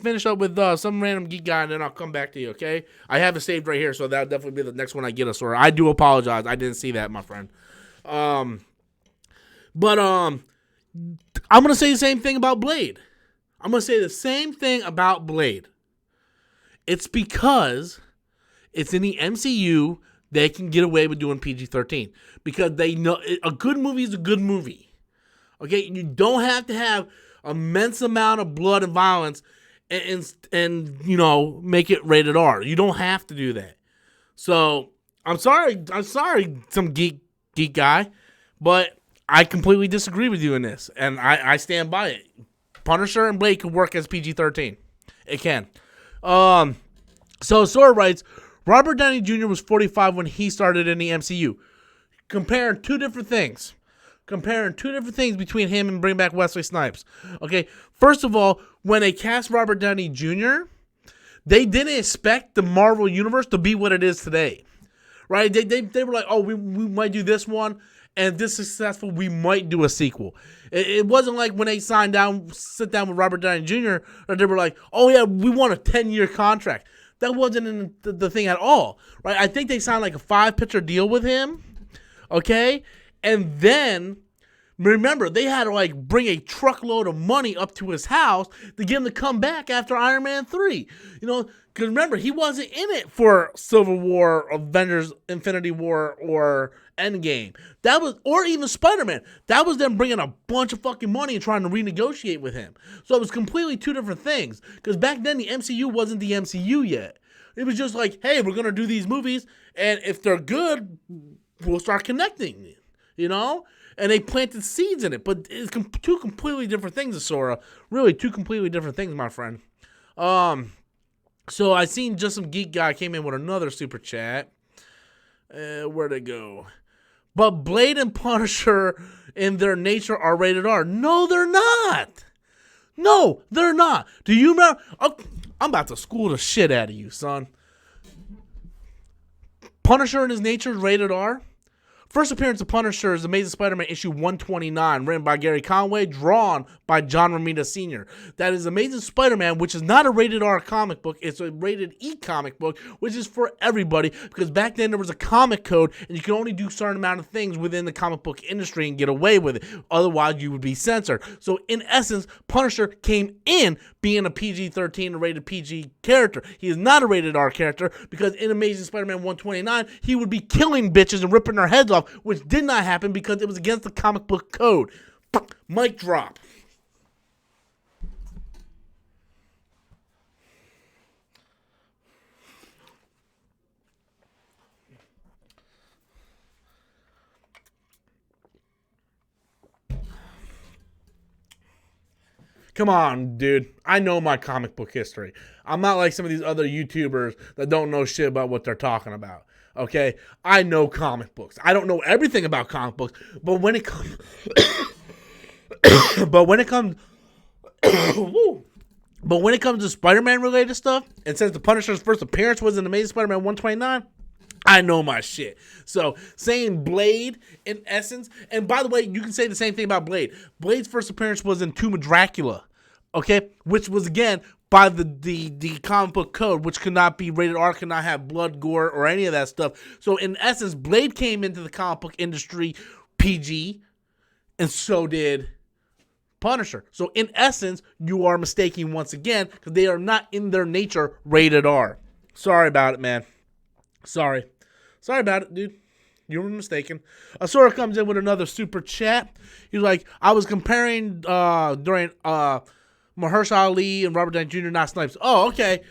finish up with some random geek guy, and then I'll come back to you, okay? I have it saved right here, so that'll definitely be the next one I get a Sora. I do apologize. I didn't see that, my friend. But I'm going to say the same thing about Blade. I'm going to say the same thing about Blade. It's because it's in the MCU, they can get away with doing PG-13. Because they know a good movie is a good movie. Okay? You don't have to have immense amount of blood and violence and you know, make it rated R. You don't have to do that. So, I'm sorry, some geek guy, but I completely disagree with you in this, and I stand by it. Punisher and Blade can work as PG-13. It can. So Sora writes, Robert Downey Jr. was 45 when he started in the MCU. Comparing two different things between him and bring back Wesley Snipes. Okay, first of all, when they cast Robert Downey Jr., they didn't expect the Marvel Universe to be what it is today. Right? They were like, oh, we might do this one, and if this is successful, we might do a sequel. It wasn't like when they sit down with Robert Downey Jr., or they were like, oh yeah, we want a 10-year contract. That wasn't in the thing at all. Right? I think they signed like a 5-picture deal with him. Okay? And then, remember, they had to like bring a truckload of money up to his house to get him to come back after Iron Man 3. You know, because remember, he wasn't in it for Civil War, Avengers, Infinity War, or Endgame. That was, or even Spider-Man. That was them bringing a bunch of fucking money and trying to renegotiate with him. So it was completely two different things. Because back then, the MCU wasn't the MCU yet. It was just like, hey, we're going to do these movies, and if they're good, we'll start connecting, you know? And they planted seeds in it. But it's two completely different things, Sora. Really, two completely different things, my friend. So I seen just some geek guy came in with another super chat. Where'd it go? But Blade and Punisher in their nature are rated R. No, they're not. No, they're not. Do you remember? Oh, I'm about to school the shit out of you, son. Punisher in his nature is rated R. First appearance of Punisher is Amazing Spider-Man issue 129, written by Gary Conway, drawn by John Romita Sr. That is Amazing Spider-Man, which is not a rated R comic book. It's a rated E comic book, which is for everybody, because back then there was a comic code, and you could only do a certain amount of things within the comic book industry and get away with it. Otherwise, you would be censored. So, in essence, Punisher came in being a PG-13 rated PG character. He is not a rated R character, because in Amazing Spider-Man 129, he would be killing bitches and ripping their heads off, which did not happen because it was against the comic book code. Mic drop. Come on, dude. I know my comic book history. I'm not like some of these other YouTubers that don't know shit about what they're talking about. Okay? I know comic books. I don't know everything about comic books, but when it comes but when it comes but when it comes to Spider-Man related stuff, and since the Punisher's first appearance was in Amazing Spider-Man 129, I know my shit. So saying Blade in essence, and by the way, you can say the same thing about Blade. Blade's first appearance was in Tomb of Dracula, okay, which was again by the comic book code, which could not be rated R, could not have blood, gore, or any of that stuff. So in essence, Blade came into the comic book industry PG, and so did Punisher. So in essence, you are mistaking once again because they are not in their nature rated R. Sorry about it, man. Sorry about it, dude. You were mistaken. Asura comes in with another super chat. He's like, I was comparing during Mahershala Ali and Robert Downey Jr., not Snipes. Oh, okay.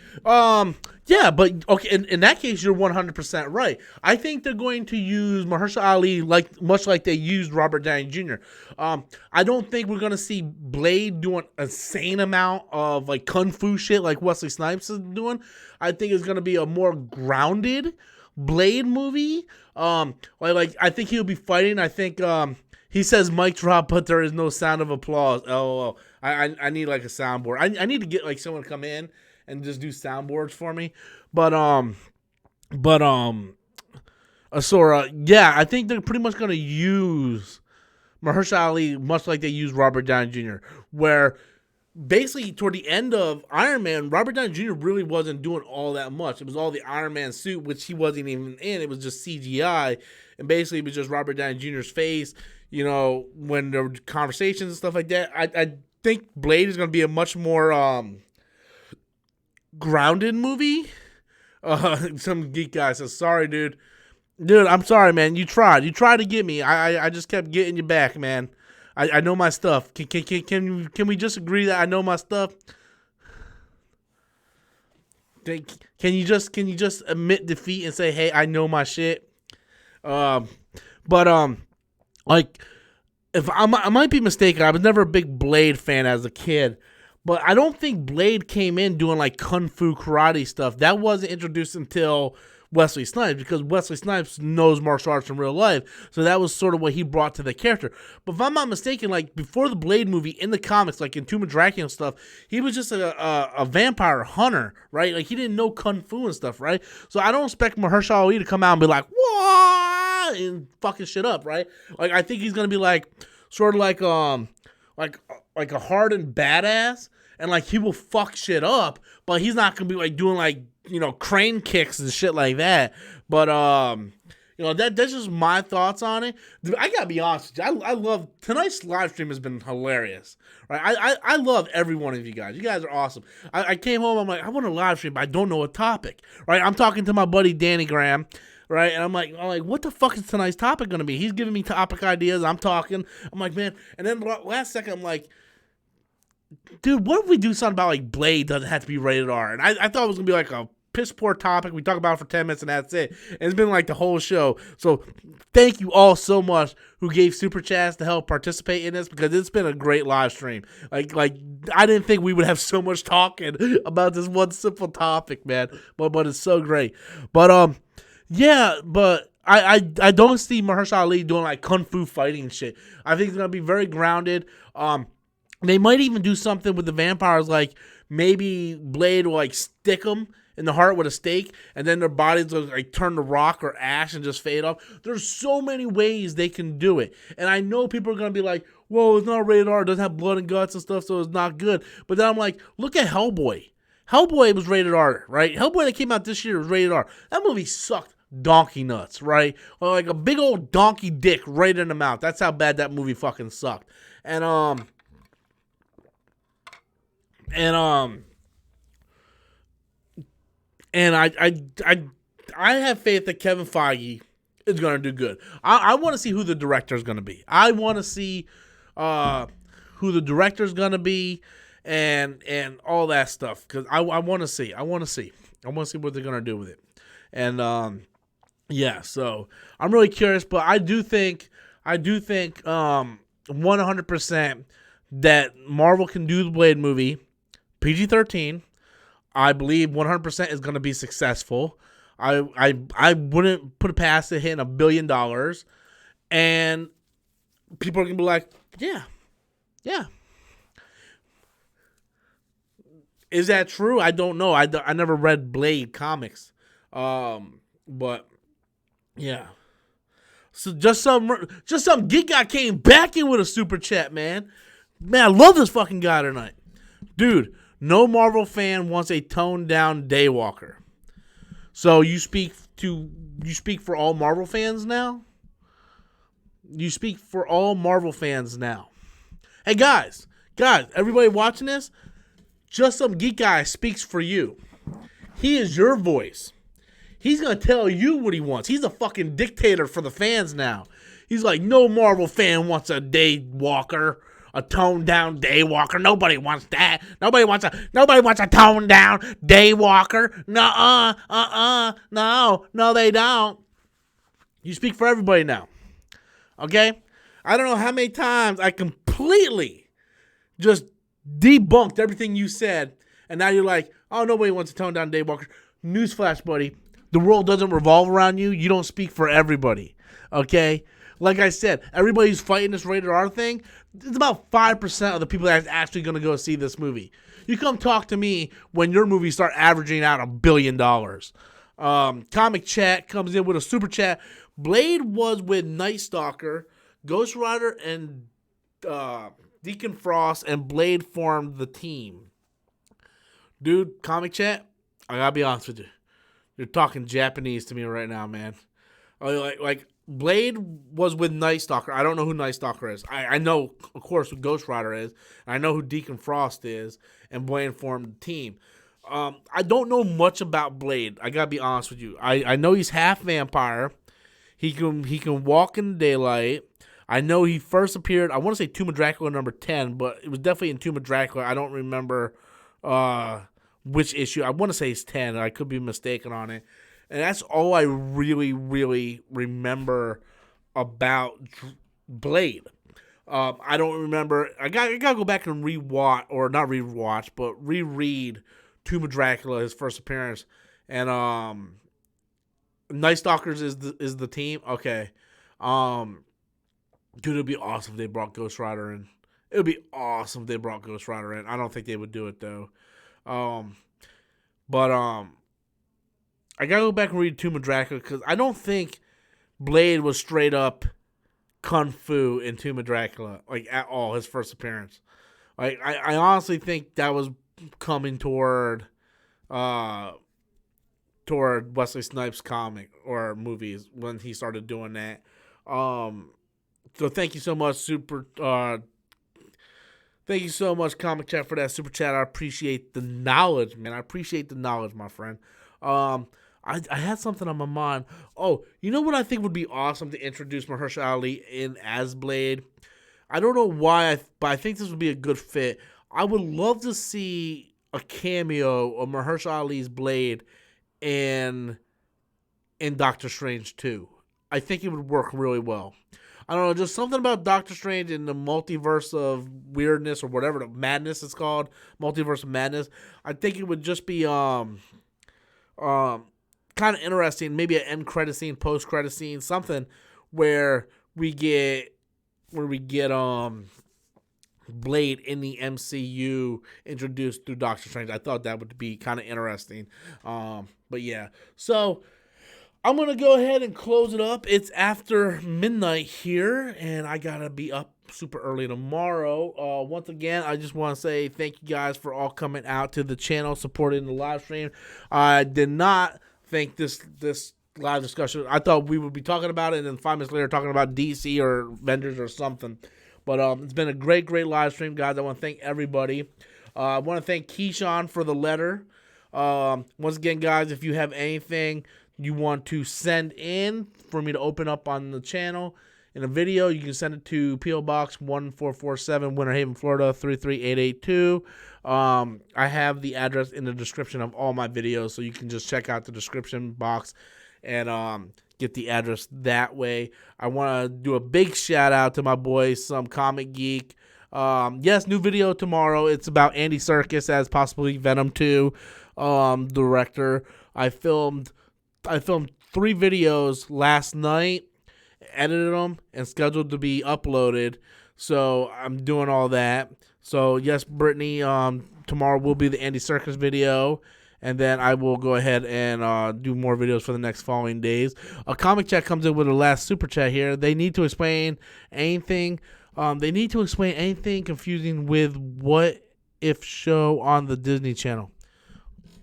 Yeah, but okay. In that case, you're 100% right. I think they're going to use Mahershala Ali much like they used Robert Downey Jr. I don't think we're gonna see Blade doing an insane amount of like kung fu shit like Wesley Snipes is doing. I think it's gonna be a more grounded Blade movie. Like I think he'll be fighting. I think he says mic drop, but there is no sound of applause. Oh, I need like a soundboard. I need to get like someone to come in and just do soundboards for me. But Asura, yeah, I think they're pretty much gonna use Mahershala Ali much like they used Robert Downey Jr., where basically toward the end of Iron Man, Robert Downey Jr. really wasn't doing all that much. It was all the Iron Man suit, which he wasn't even in. It was just CGI, and basically it was just Robert Downey Jr.'s face. You know, when there were conversations and stuff like that. I think Blade is going to be a much more grounded movie. Some geek guy says, "Sorry, dude. Dude, I'm sorry, man. You tried to get me. I just kept getting you back, man. I know my stuff. Can we just agree that I know my stuff? Can you just admit defeat and say, hey, I know my shit? Like, if I might be mistaken, I was never a big Blade fan as a kid, but I don't think Blade came in doing like kung fu karate stuff. That wasn't introduced until Wesley Snipes, because Wesley Snipes knows martial arts in real life, so that was sort of what he brought to the character. But if I'm not mistaken, like before the Blade movie in the comics, like in Tomb of Dracula and stuff, he was just a vampire hunter, right? Like he didn't know kung fu and stuff, right? So I don't expect Mahershala Ali to come out and be like, what, and fucking shit up, right? Like I think he's gonna be like sort of like a hardened badass, and like he will fuck shit up, but he's not gonna be like doing like, you know, crane kicks and shit like that. But you know, that's just my thoughts on it. I gotta be honest with you, I love tonight's live stream has been hilarious, right? I love every one of you guys. You guys are awesome. I came home, I'm like, I want a live stream, but I don't know a topic, right? I'm talking to my buddy Danny Graham, right? And I'm like, what the fuck is tonight's topic gonna be? He's giving me topic ideas. I'm talking. I'm like, man. And then last second, I'm like, dude, what if we do something about like Blade doesn't have to be rated R? And I thought it was gonna be like a piss poor topic. We talk about it for 10 minutes and that's it. And it's been like the whole show. So thank you all so much who gave super chats to help participate in this, because it's been a great live stream. Like I didn't think we would have so much talking about this one simple topic, man. But it's so great. But yeah, but I don't see Mahershala Ali doing like kung fu fighting shit. I think it's gonna be very grounded. They might even do something with the vampires, like maybe Blade will like stick them in the heart with a stake, and then their bodies will like turn to rock or ash and just fade off. There's so many ways they can do it, and I know people are gonna be like, "Whoa, it's not rated R. It doesn't have blood and guts and stuff, so it's not good." But then I'm like, look at Hellboy. Hellboy was rated R, right? Hellboy that came out this year was rated R. That movie sucked donkey nuts, right? Or like a big old donkey dick right in the mouth. That's how bad that movie fucking sucked. And I have faith that Kevin Feige is gonna do good. I want to see who the director is gonna be. I want to see who the director is gonna be, and all that stuff, because I want to see. I want to see what they're gonna do with it. And yeah, so I'm really curious, but I do think 100% that Marvel can do the Blade movie, PG-13. I believe 100% is going to be successful. I wouldn't put it past it hitting $1 billion, and people are going to be like, yeah. Is that true? I don't know. I never read Blade comics, but yeah. So just some geek guy came back in with a super chat, man. Man, I love this fucking guy tonight, dude. No Marvel fan wants a toned down Daywalker. So you speak for all Marvel fans now? You speak for all Marvel fans now. Hey guys, everybody watching this, just some geek guy speaks for you. He is your voice. He's going to tell you what he wants. He's a fucking dictator for the fans now. He's like, no Marvel fan wants a Daywalker, a toned down Daywalker. Nobody wants that. Nobody wants a toned down Daywalker. No, they don't. You speak for everybody now. Okay? I don't know how many times I completely just debunked everything you said, and now you're like, oh, nobody wants a toned down Daywalker. Newsflash, buddy. The world doesn't revolve around you. You don't speak for everybody, okay? Like I said, everybody's fighting this rated R thing. It's about 5% of the people that's actually going to go see this movie. You come talk to me when your movies start averaging out $1 billion. Comic Chat comes in with a super chat. Blade was with Night Stalker, Ghost Rider, and Deacon Frost, and Blade formed the team. Dude, Comic Chat, I gotta be honest with you. You're talking Japanese to me right now, man. Like Blade was with Night Stalker. I don't know who Night Stalker is. I know, of course, who Ghost Rider is. I know who Deacon Frost is, and Blade formed the team. I don't know much about Blade. I gotta be honest with you. I know he's half vampire. He can walk in the daylight. I know he first appeared, I want to say Tomb of Dracula number 10, but it was definitely in Tomb of Dracula. I don't remember which issue. I want to say it's 10. I could be mistaken on it. And that's all I really, really remember about Blade. I don't remember. I gotta go back and rewatch, or not rewatch, but reread Tomb of Dracula, his first appearance. And Night Stalkers is the team. Okay. Dude, it'd be awesome if they brought Ghost Rider in. It would be awesome if they brought Ghost Rider in. I don't think they would do it though. But I gotta go back and read Tomb of Dracula because I don't think Blade was straight up kung fu in Tomb of Dracula, like at all. His first appearance, like I honestly think that was coming toward Wesley Snipes' comic or movies when he started doing that. So thank you so much, thank you so much, Comic Chat, for that super chat. I appreciate the knowledge, man. I appreciate the knowledge, my friend. I had something on my mind. Oh, you know what I think would be awesome to introduce Mahershala Ali in as Blade? I don't know why, but I think this would be a good fit. I would love to see a cameo of Mahershala Ali's Blade in Doctor Strange 2. I think it would work really well. I don't know, just something about Doctor Strange in the multiverse of weirdness or whatever the madness is called, multiverse of madness. I think it would just be kind of interesting, maybe an end credit scene, post credit scene, something where we get Blade in the MCU introduced through Doctor Strange. I thought that would be kind of interesting. But yeah, so I'm going to go ahead and close it up. It's after midnight here, and I got to be up super early tomorrow. Once again, I just want to say thank you guys for all coming out to the channel, supporting the live stream. I did not think this live discussion, I thought we would be talking about it, and then 5 minutes later talking about DC or vendors or something. But it's been a great live stream, guys. I want to thank everybody. I want to thank Keyshawn for the letter. Once again, guys, if you have anything you want to send in for me to open up on the channel in a video, you can send it to P.O. Box 1447, Winter Haven, Florida 33882. I have the address in the description of all my videos, so you can just check out the description box and get the address that way. I want to do a big shout out to my boy, Some Comic Geek. Yes, new video tomorrow. It's about Andy Serkis as possibly Venom 2 director. I filmed 3 videos last night, edited them, and scheduled to be uploaded. So I'm doing all that. So yes, Brittany, tomorrow will be the Andy Serkis video, and then I will go ahead and do more videos for the next following days. A Comic Chat comes in with the last super chat here. They need to explain anything. They need to explain anything confusing with What If show on the Disney Channel.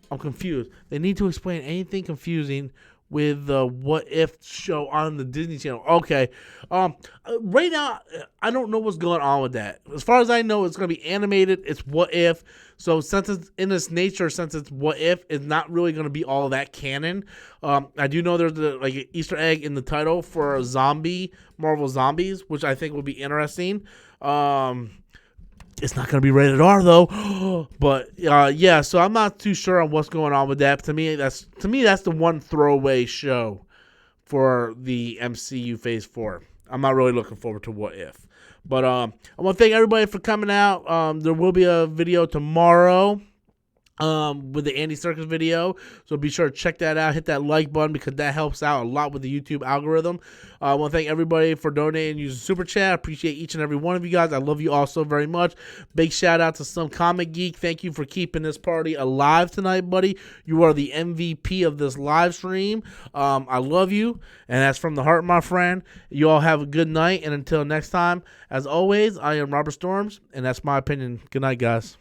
I'm confused. They need to explain anything confusing with the What If show on the Disney Channel. Okay. Right now, I don't know what's going on with that. As far as I know, it's going to be animated. It's What If. So since it's in its nature, since it's What If, it's not really going to be all that canon. I do know there's an Easter egg in the title for Marvel Zombies, which I think will be interesting. It's not going to be rated R though, but yeah. So I'm not too sure on what's going on with that. To me, that's the one throwaway show for the MCU Phase 4. I'm not really looking forward to What If, but I want to thank everybody for coming out. There will be a video tomorrow with the Andy Serkis video, so be sure to check that out. Hit that like button because that helps out a lot with the YouTube algorithm. I want to thank everybody for donating and using Super Chat. I appreciate each and every one of you guys. I love you all so very much. Big shout out to Some Comic Geek. Thank you for keeping this party alive tonight, buddy. You are the MVP of this live stream. I love you, and that's from the heart, my friend. You all have a good night, and until next time, as always, I am Robert Storms, and that's my opinion. Good night, guys.